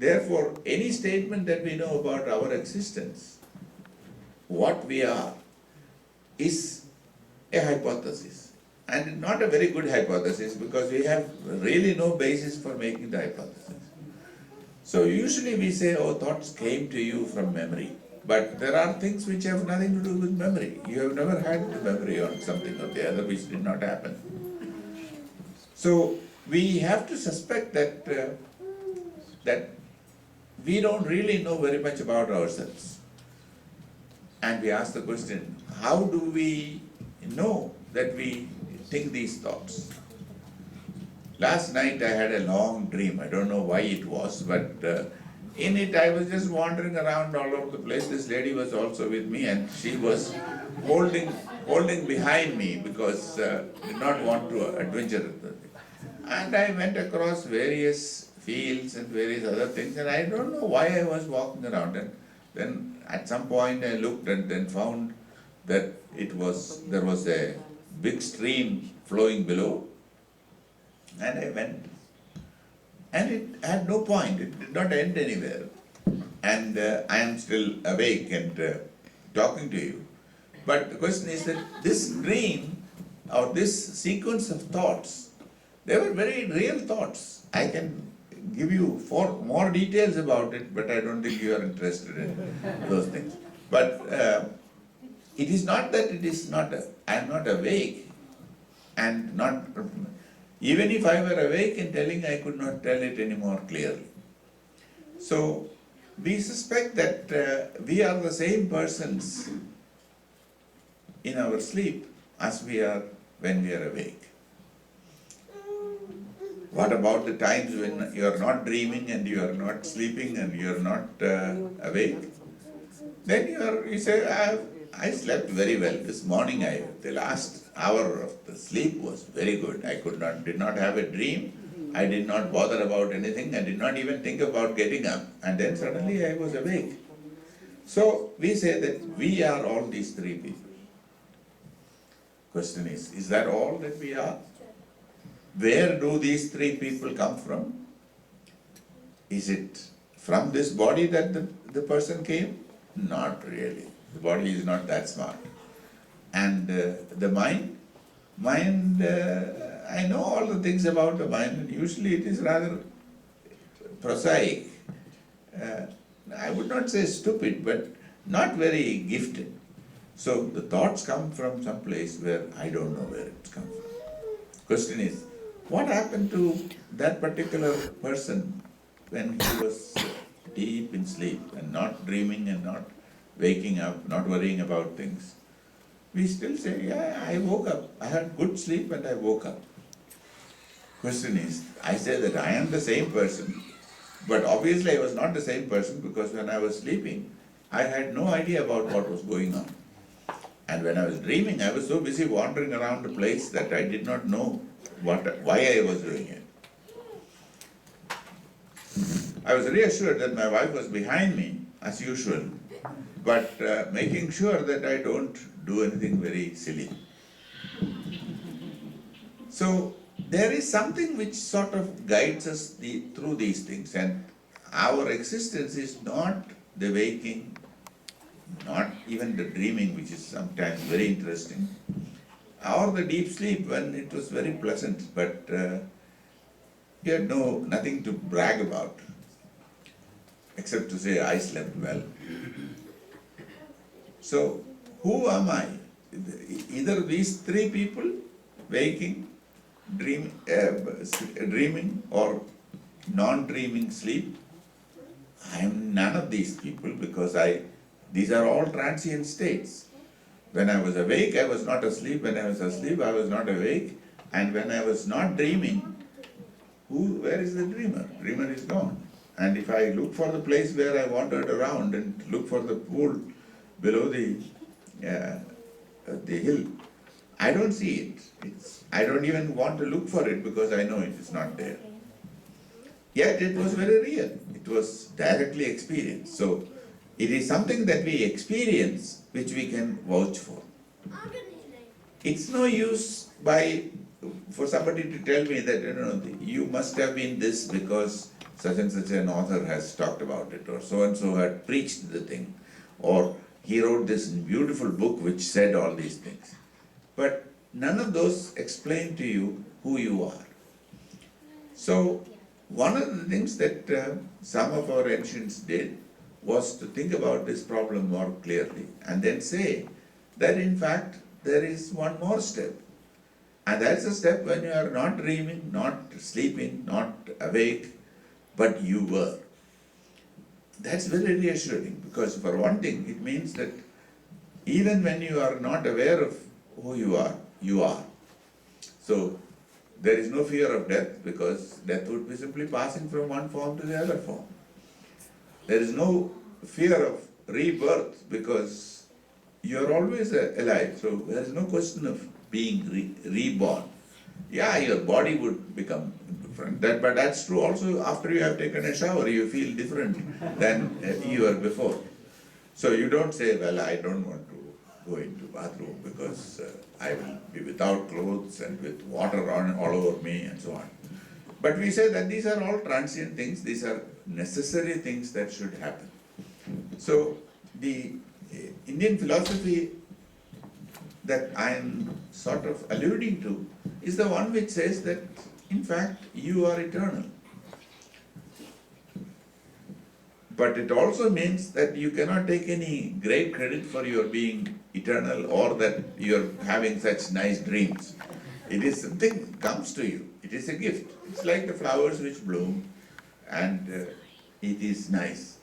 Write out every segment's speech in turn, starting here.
Therefore, any statement that we know about our existence, what we are, is a hypothesis. And not a very good hypothesis because we have really no basis for making the hypothesis. So usually we say, oh, thoughts came to you from memory. But there are things which have nothing to do with memory. You have never had the memory on something or the other which did not happen. So we have to suspect that we don't really know very much about ourselves. And we ask the question, how do we know that we think these thoughts? Last night I had a long dream. I don't know why it was, but in it I was just wandering around all over the place. This lady was also with me and she was holding behind me because did not want to adventure. And I went across various fields and various other things, and I don't know why I was walking around. And then at some point I looked and then found that there was a big stream flowing below. And I went, and it had no point, it did not end anywhere. And I am still awake and talking to you. But the question is that this dream, or this sequence of thoughts, they were very real thoughts. I can give you more details about it, but I don't think you are interested in those things. But it is not that I am not awake and not. Even if I were awake and telling, I could not tell it any more clearly. So we suspect that we are the same persons in our sleep as we are when we are awake. What about the times when you are not dreaming and you are not sleeping and you are not awake? Then you say, I slept very well this morning. The last hour of the sleep was very good. I did not have a dream. I did not bother about anything. I did not even think about getting up. And then suddenly I was awake. So we say that we are all these three people. Question is that all that we are? Where do these three people come from? Is it from this body that the person came? Not really. The body is not that smart. And the mind, I know all the things about the mind, and usually it is rather prosaic. I would not say stupid, but not very gifted. So the thoughts come from some place where I don't know where it's come from. Question is, what happened to that particular person when he was deep in sleep and not dreaming and not waking up, not worrying about things? We still say, yeah, I woke up. I had good sleep and I woke up. Question is, I say that I am the same person, but obviously I was not the same person because when I was sleeping, I had no idea about what was going on. And when I was dreaming, I was so busy wandering around the place that I did not know why I was doing it. I was reassured that my wife was behind me, as usual, but making sure that I don't do anything very silly. So there is something which sort of guides us through these things, and our existence is not the waking, not even the dreaming, which is sometimes very interesting, or the deep sleep when it was very pleasant, but you had nothing to brag about, except to say, I slept well. So, who am I? Either these three people, waking, dreaming, or non-dreaming sleep. I am none of these people because these are all transient states. When I was awake, I was not asleep. When I was asleep, I was not awake. And when I was not dreaming, where is the dreamer? Dreamer is gone. And if I look for the place where I wandered around and look for the pool below the hill, I don't see it. I don't even want to look for it because I know it is not there. Yet it was very real. It was directly experienced. So it is something that we experience which we can vouch for. It's no use for somebody to tell me that you must have been this because such and such an author has talked about it, or so and so had preached the thing, or he wrote this beautiful book which said all these things. But none of those explain to you who you are. So, one of the things that some of our ancients did was to think about this problem more clearly and then say that in fact there is one more step. And that's a step when you are not dreaming, not sleeping, not awake, but you were. That's very reassuring, because for one thing it means that even when you are not aware of who you are, you are. So there is no fear of death, because death would be simply passing from one form to the other form. There is no fear of rebirth, because you are always alive, so there is no question of being reborn. Yeah, your body would become different, but that's true also after you have taken a shower, you feel different than you were before. So you don't say, well, I don't want to go into bathroom because I will be without clothes and with water all over me and so on. But we say that these are all transient things, these are necessary things that should happen. So the Indian philosophy that I am sort of alluding to is the one which says that in fact you are eternal. But it also means that you cannot take any great credit for your being eternal, or that you're having such nice dreams. It is something that comes to you. It is a gift. It's like the flowers which bloom, and it is nice.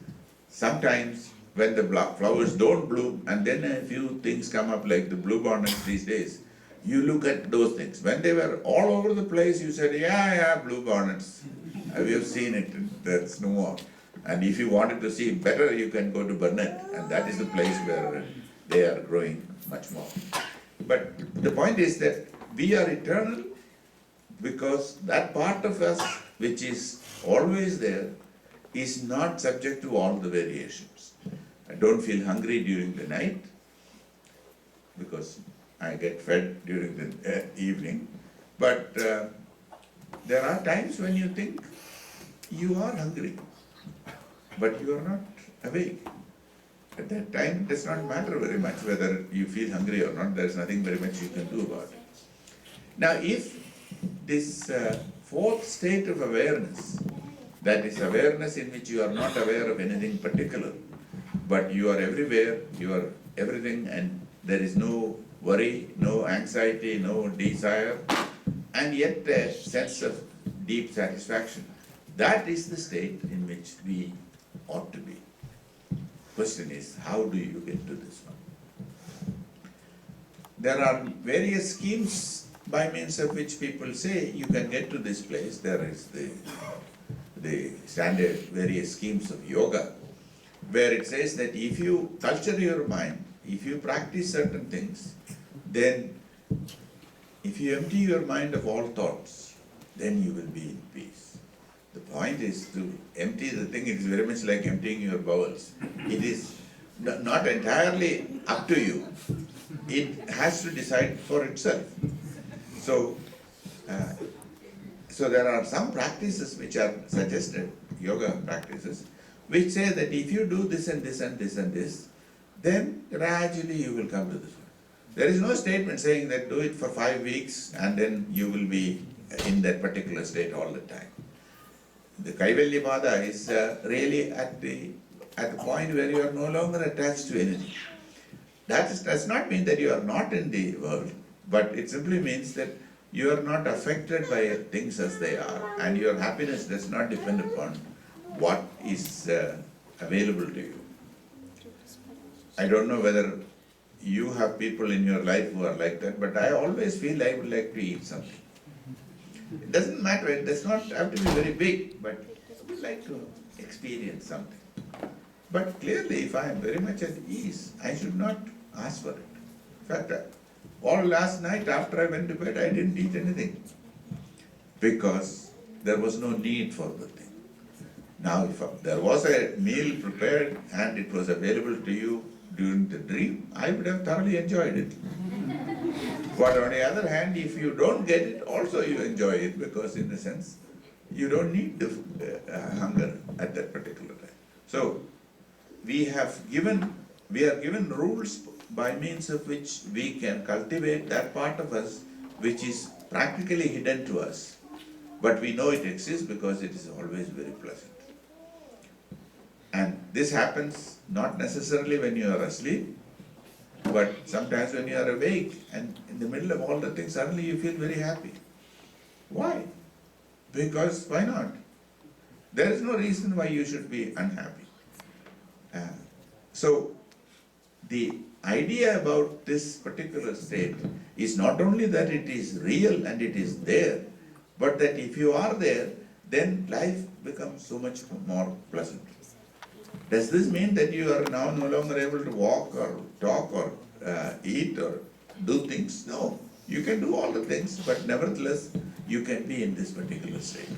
Sometimes when the flowers don't bloom and then a few things come up like the bluebonnets these days, you look at those things. When they were all over the place, you said, yeah, bluebonnets. We have seen it, there's no more. And if you wanted to see it better, you can go to Burnett, and that is the place where they are growing much more. But the point is that we are eternal because that part of us which is always there is not subject to all the variations. I don't feel hungry during the night because I get fed during the evening. But there are times when you think you are hungry, but you are not awake. At that time, it does not matter very much whether you feel hungry or not. There is nothing very much you can do about it. Now, if this fourth state of awareness, that is awareness in which you are not aware of anything particular, but you are everywhere, you are everything, and there is no worry, no anxiety, no desire, and yet a sense of deep satisfaction. That is the state in which we ought to be. Question is, how do you get to this one? There are various schemes by means of which people say you can get to this place. There is the standard various schemes of yoga, where it says that if you culture your mind, if you practice certain things, then if you empty your mind of all thoughts, then you will be in peace. The point is to empty the thing. It is very much like emptying your bowels. It is not entirely up to you. It has to decide for itself. So there are some practices which are suggested, yoga practices, which say that if you do this and this and this and this, then gradually you will come to this one. There is no statement saying that do it for 5 weeks and then you will be in that particular state all the time. The Kaivalyapada is really at the point where you are no longer attached to anything. That does not mean that you are not in the world, but it simply means that you are not affected by things as they are, and your happiness does not depend upon what is available to you. I don't know whether you have people in your life who are like that, but I always feel I would like to eat something. It doesn't matter, it does not have to be very big, but I would like to experience something. But clearly, if I am very much at ease, I should not ask for it. In fact, all last night after I went to bed, I didn't eat anything because there was no need for the thing. Now, if there was a meal prepared and it was available to you during the dream, I would have thoroughly enjoyed it. But on the other hand, if you don't get it, also you enjoy it, because in a sense, you don't need the hunger at that particular time. So, we are given rules by means of which we can cultivate that part of us which is practically hidden to us. But we know it exists because it is always very pleasant. And this happens not necessarily when you are asleep, but sometimes when you are awake and in the middle of all the things, suddenly you feel very happy. Why? Because why not? There is no reason why you should be unhappy. So, the idea about this particular state is not only that it is real and it is there, but that if you are there, then life becomes so much more pleasant. Does this mean that you are now no longer able to walk or talk or eat or do things? No. You can do all the things, but nevertheless, you can be in this particular state.